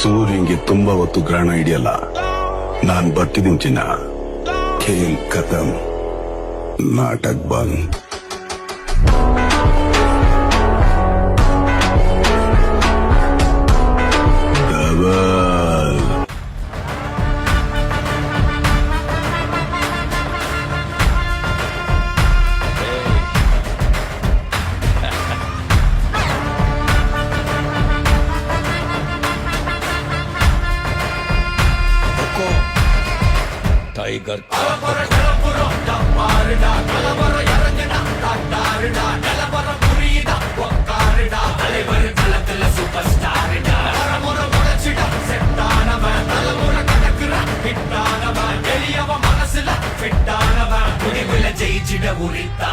ಸೂರ್ಯಂಗೆ ತುಂಬಾ ಹೊತ್ತು ಗ್ರಹಣ ಹಿಡಿಯಲ್ಲ. ನಾನ್ ಬರ್ತಿದ್ದೀನಿ ಚಿನ್ನ. ಖೇಲ್ ಖತಮ್, ನಾಟಕ್ ಬಂದ್. Double tiger ஜெயிச்சிட உரித்தா